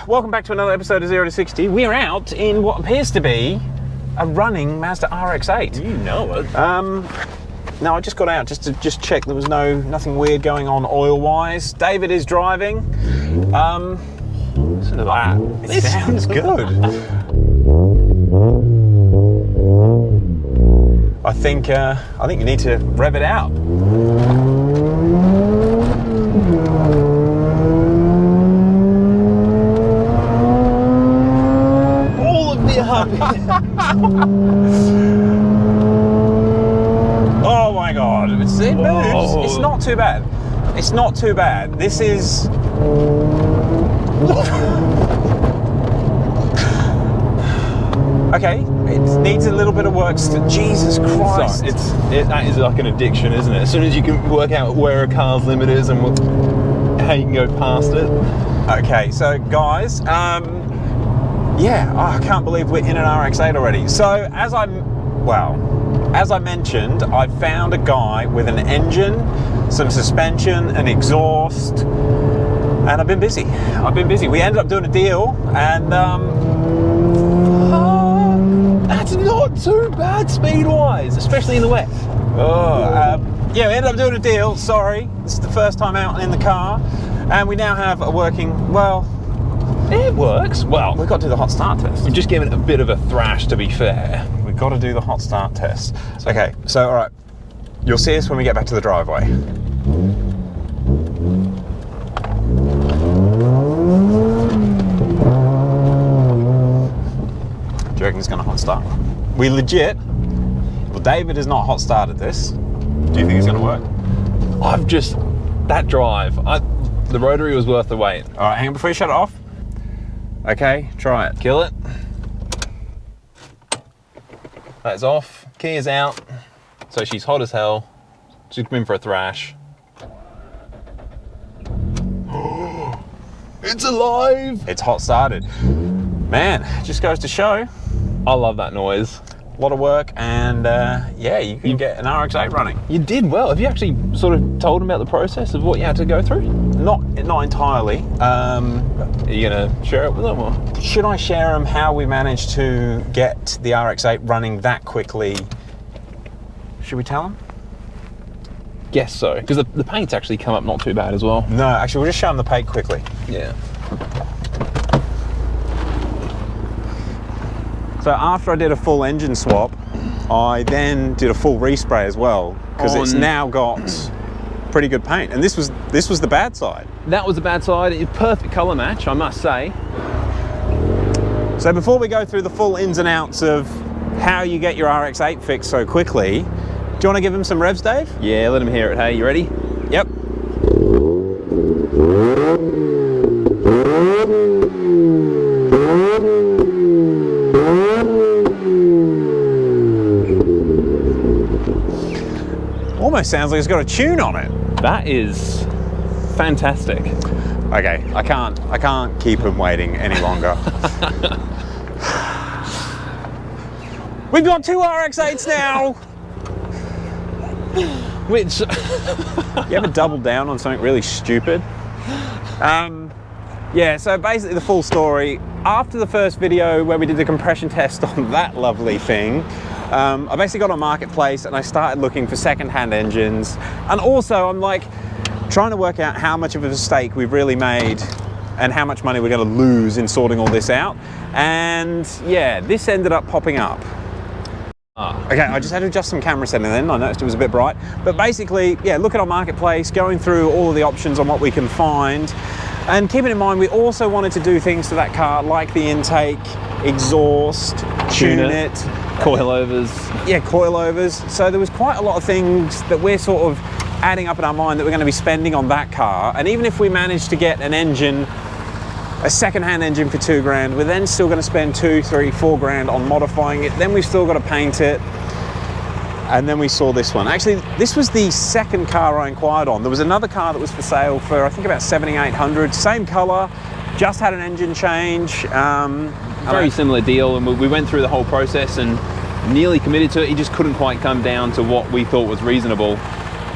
welcome back to another episode of 0 to 60. We're out in what appears to be a running Mazda RX8. You know it. Now I just got out just to check there was nothing weird going on oil-wise. David is driving. Listen to that. It sounds good. I think you need to rev it out. Oh my god, it moves. Whoa. It's not too bad. It's not too bad. This is okay, it needs a little bit of work still. Jesus Christ. So that is like an addiction, isn't it? As soon as you can work out where a car's limit is and how you can go past it. Okay, so guys, yeah, I can't believe we're in an RX8 already. So as I mentioned, I found a guy with an engine, some suspension, an exhaust, and I've been busy. We ended up doing a deal, and that's not too bad speed-wise, especially in the wet. Yeah, we ended up doing a deal. Sorry, this is the first time out in the car, and we now have a working, it works. Well, we've got to do the hot start test. We're just giving it a bit of a thrash, to be fair. We've got to do the hot start test. Okay, so all right, you'll see us when we get back to the driveway. Do you reckon it's going to hot start? We legit. Well, David has not hot started this. Do you think it's going to work? That drive, the rotary was worth the wait. All right, hang on before you shut it off. Okay, try it. Kill it. That's off. Key is out. So she's hot as hell. She's coming for a thrash. It's alive! It's hot started. Man, it just goes to show. I love that noise. A lot of work, and yeah, you can get an RX8 running. You did well. Have you actually sort of told them about the process of what you had to go through? Not entirely. Are you going to share it with them? Or? Should I share them how we managed to get the RX8 running that quickly? Should we tell them? Guess so, because the paint's actually come up not too bad as well. No, actually, we'll just show them the paint quickly. Yeah. So after I did a full engine swap, I then did a full respray as well, because it's now got pretty good paint. And this was the bad side. That was the bad side. It's perfect colour match, I must say. So before we go through the full ins and outs of how you get your RX8 fixed so quickly, do you want to give him some revs, Dave? Yeah, let him hear it. Hey, you ready? Yep. Almost sounds like it's got a tune on it. That is fantastic. Okay, I can't keep him waiting any longer. We've got 2 RX8s now. Which you ever doubled down on something really stupid? Yeah, so basically the full story. After the first video where we did the compression test on that lovely thing, I basically got on Marketplace and I started looking for second-hand engines. And also I'm like trying to work out how much of a mistake we've really made and how much money we're going to lose in sorting all this out. And yeah, this ended up popping up. Okay, I just had to adjust some camera setting then. I noticed it was a bit bright. But basically, yeah, looking on Marketplace, going through all of the options on what we can find. And keeping in mind, we also wanted to do things to that car like the intake, exhaust, tune it. Coilovers. Yeah, coilovers. So there was quite a lot of things that we're sort of adding up in our mind that we're going to be spending on that car. And even if we manage to get an engine, a second-hand engine for $2,000, we're then still going to spend $2, $3, $4,000 on modifying it. Then we've still got to paint it. And then we saw this one. Actually, this was the second car I inquired on. There was another car that was for sale for, I think, about $7,800. Same color, just had an engine change. Very similar deal, and we went through the whole process and nearly committed to it. He just couldn't quite come down to what we thought was reasonable.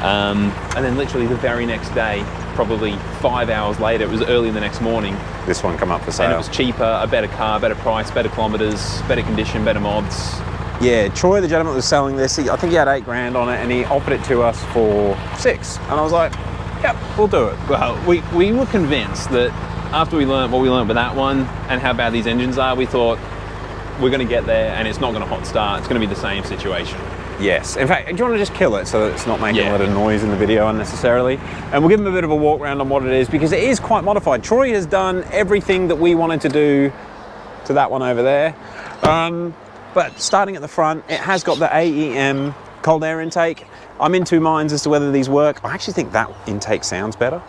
And then literally the very next day, probably 5 hours later, it was early in the next morning, This one come up for sale. and it was cheaper, a better car, better price, better kilometres, better condition, better mods. Yeah, Troy, the gentleman that was selling this, I think he had $8 grand on it, and he offered it to us for 6. And I was like, yep, we'll do it. Well, we were convinced that after we learned what we learned with that one and how bad these engines are, we thought we're going to get there and it's not going to hot start. It's going to be the same situation. Yes. In fact, do you want to just kill it so that it's not making Yeah. a lot of noise in the video unnecessarily? And we'll give him a bit of a walk around on what it is, because it is quite modified. Troy has done everything that we wanted to do to that one over there. But starting at the front, it has got the AEM cold air intake. I'm in two minds as to whether these work. I actually think that intake sounds better.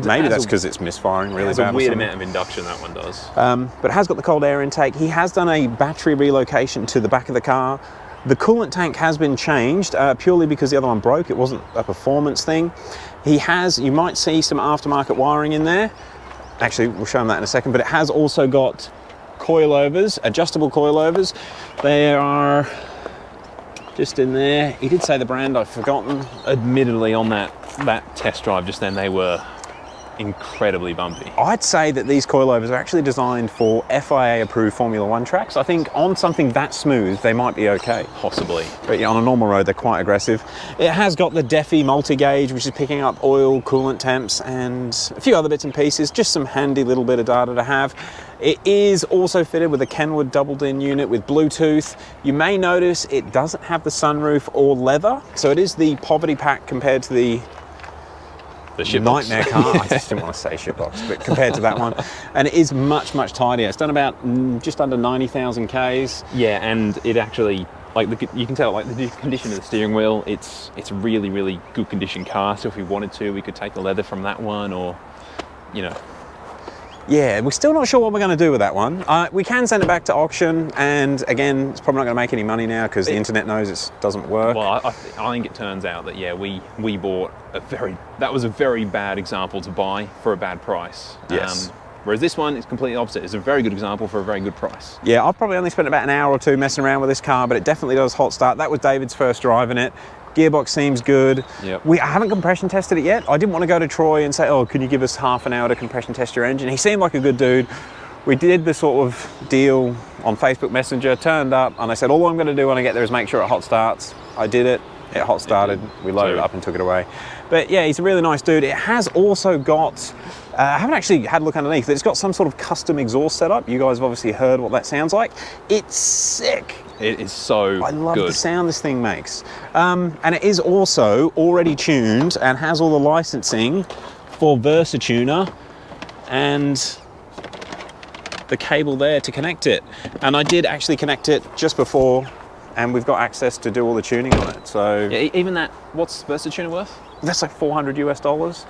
Maybe that's because it's misfiring really bad. There's a weird amount of induction that one does. But it has got the cold air intake. He has done a battery relocation to the back of the car. The coolant tank has been changed purely because the other one broke. It wasn't a performance thing. He has, you might see some aftermarket wiring in there. Actually, we'll show him that in a second, but it has also got coilovers, adjustable coilovers. They are just in there. He did say the brand, I've forgotten. Admittedly, on that test drive just then, they were incredibly bumpy. I'd say that these coilovers are actually designed for FIA approved Formula One tracks. I think on something that smooth, they might be okay. Possibly. But yeah, on a normal road, they're quite aggressive. It has got the DEFI multi-gauge, which is picking up oil, coolant temps, and a few other bits and pieces. Just some handy little bit of data to have. It is also fitted with a Kenwood double-din unit with Bluetooth. You may notice it doesn't have the sunroof or leather. So it is the poverty pack compared to the shitbox. Nightmare car. I just didn't want to say shitbox, but compared to that one. And it is much, much tidier. It's done about just under 90,000 Ks. Yeah, and it actually, like, you can tell, like, the condition of the steering wheel, it's a really, really good condition car. So if we wanted to, we could take the leather from that one, or, you know. Yeah, we're still not sure what we're going to do with that one. We can send it back to auction, and again, it's probably not going to make any money now because the internet knows it doesn't work. Well, I think it turns out that, yeah, we bought that was a very bad example to buy for a bad price. Yes. Whereas this one is completely opposite. It's a very good example for a very good price. Yeah, I've probably only spent about an hour or two messing around with this car, but it definitely does hot start. That was David's first drive in it. Gearbox seems good. Yep. I haven't compression tested it yet. I didn't want to go to Troy and say, oh, can you give us half an hour to compression test your engine? He seemed like a good dude. We did the sort of deal on Facebook Messenger, turned up, and I said, all I'm going to do when I get there is make sure it hot starts. I did it. It hot started. We loaded it up and took it away. But yeah, he's a really nice dude. It has also got, I haven't actually had a look underneath, but it's got some sort of custom exhaust setup. You guys have obviously heard what that sounds like. It's sick. It is so good. I love the sound this thing makes. And it is also already tuned and has all the licensing for VersaTuner and the cable there to connect it. And I did actually connect it just before, and we've got access to do all the tuning on it. So yeah, even that, what's VersaTuner worth? that's like $400 US.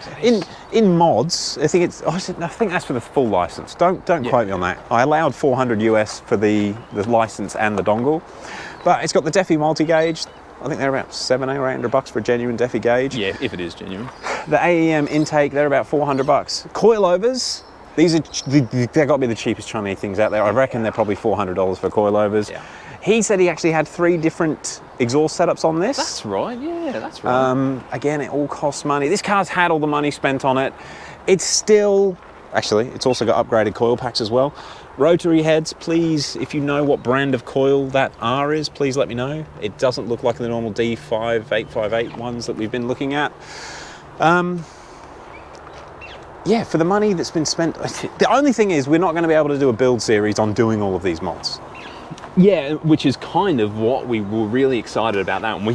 In mods, I think that's for the full license. Don't quote me on that. I allowed $400 US for the license and the dongle, but it's got the DEFI multi-gauge. I think they're about $700 or $800 for a genuine DEFI gauge. Yeah, if it is genuine. The AEM intake, they're about $400. Coilovers, they've got to be the cheapest Chinese things out there. I reckon they're probably $400 for coilovers. Yeah. He said he actually had 3 different exhaust setups on this. That's right, yeah, that's right. Again, it all costs money. This car's had all the money spent on it. It's still, actually, it's also got upgraded coil packs as well. Rotary heads, please, if you know what brand of coil that R is, please let me know. It doesn't look like the normal D5858 ones that we've been looking at. Yeah, for the money that's been spent, the only thing is we're not going to be able to do a build series on doing all of these mods. Yeah, which is kind of what we were really excited about that. And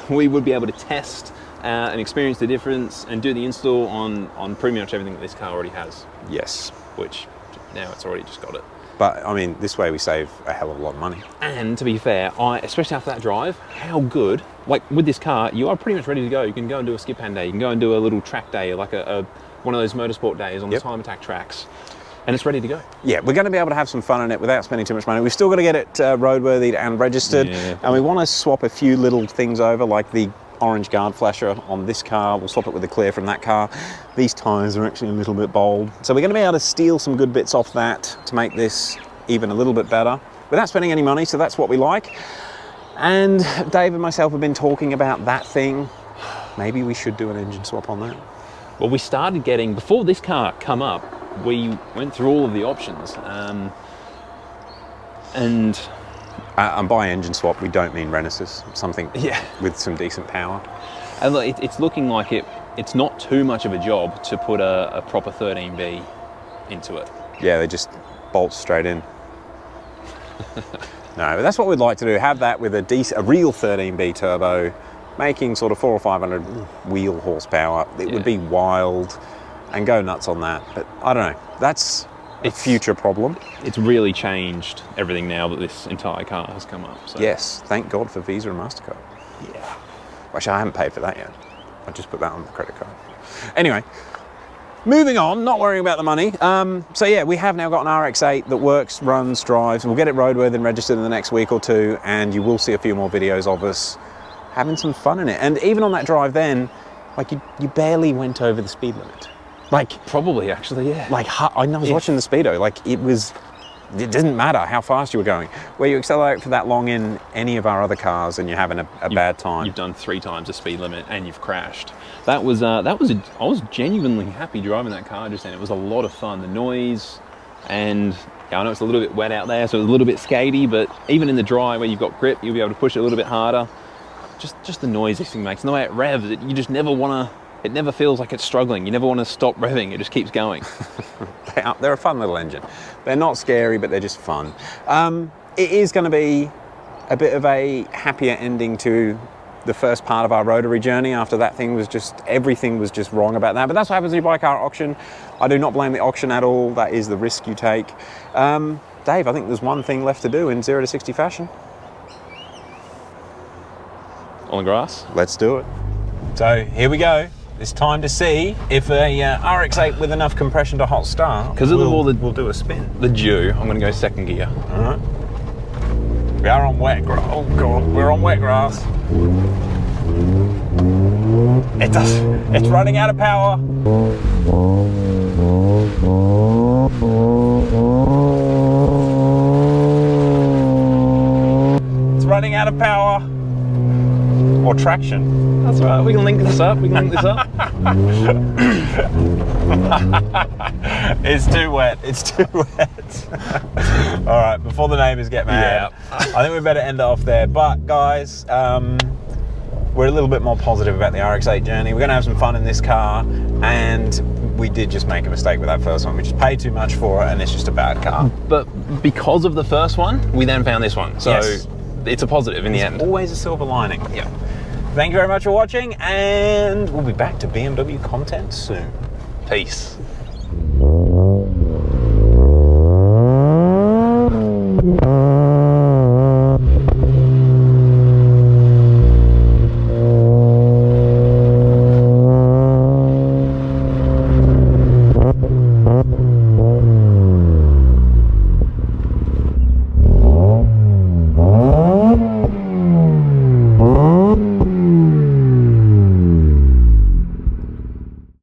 we would be able to test and experience the difference and do the install on pretty much everything that this car already has. Yes. Which now it's already just got it. But I mean, this way we save a hell of a lot of money. And to be fair, especially after that drive, how good, like with this car, you are pretty much ready to go. You can go and do a skip hand day. You can go and do a little track day, like one of those motorsport days on the time attack tracks. And it's ready to go. Yeah, we're going to be able to have some fun on it without spending too much money. We've still got to get it roadworthy and registered. Yeah. And we want to swap a few little things over, like the orange guard flasher on this car. We'll swap it with the clear from that car. These tyres are actually a little bit bold. So we're going to be able to steal some good bits off that to make this even a little bit better without spending any money. So that's what we like. And Dave and myself have been talking about that thing. Maybe we should do an engine swap on that. Well, we started getting, before this car come up, we went through all of the options. And by engine swap, we don't mean Renesis, something with some decent power. And look, it's looking like it's not too much of a job to put a proper 13B into it. Yeah, they just bolt straight in. No, but that's what we'd like to do, have that with a real 13B turbo, making sort of 400 or 500 wheel horsepower. It would be wild, and go nuts on that. But I don't know, that's a future problem. It's really changed everything now that this entire car has come up. So. Yes, thank God for Visa and MasterCard. Yeah. Actually, I haven't paid for that yet. I just put that on the credit card. Anyway, moving on, not worrying about the money. So yeah, we have now got an RX8 that works, runs, drives. We'll get it roadworthy and registered in the next week or two, and you will see a few more videos of us having some fun in it. And even on that drive then, like you barely went over the speed limit. Like probably actually, yeah. Like I was watching the speedo, like it didn't matter how fast you were going. Where you accelerate for that long in any of our other cars and you're having a bad time. You've done 3 times the speed limit and you've crashed. I was genuinely happy driving that car just then. It was a lot of fun. The noise, and I know it's a little bit wet out there, so it's a little bit skatey, but even in the dry where you've got grip, you'll be able to push it a little bit harder. Just the noise this thing makes, and the way it revs, you just never want to. It never feels like it's struggling. You never want to stop revving. It just keeps going. They're a fun little engine. They're not scary, but they're just fun. It is going to be a bit of a happier ending to the first part of our rotary journey. After that thing was everything was just wrong about that. But that's what happens when you buy a car at auction. I do not blame the auction at all. That is the risk you take. Dave, I think there's one thing left to do in 0 to 60 fashion. On the grass? Let's do it. So here we go. It's time to see if a RX8 with enough compression to hot start. Because we'll do a spin. The dew, I'm going to go second gear. All right. We are on wet grass. Oh God, we're on wet grass. It's running out of power. It's running out of power. Or traction. That's right, we can link this up. It's too wet. It's too wet. All right, before the neighbors get mad, I think we better end it off there. But guys, we're a little bit more positive about the RX8 journey. We're going to have some fun in this car, and we did just make a mistake with that first one. We just paid too much for it, and it's just a bad car. But because of the first one, we then found this one. So it's a positive in the end. Always a silver lining. Yeah. Thank you very much for watching, and we'll be back to BMW content soon. Peace.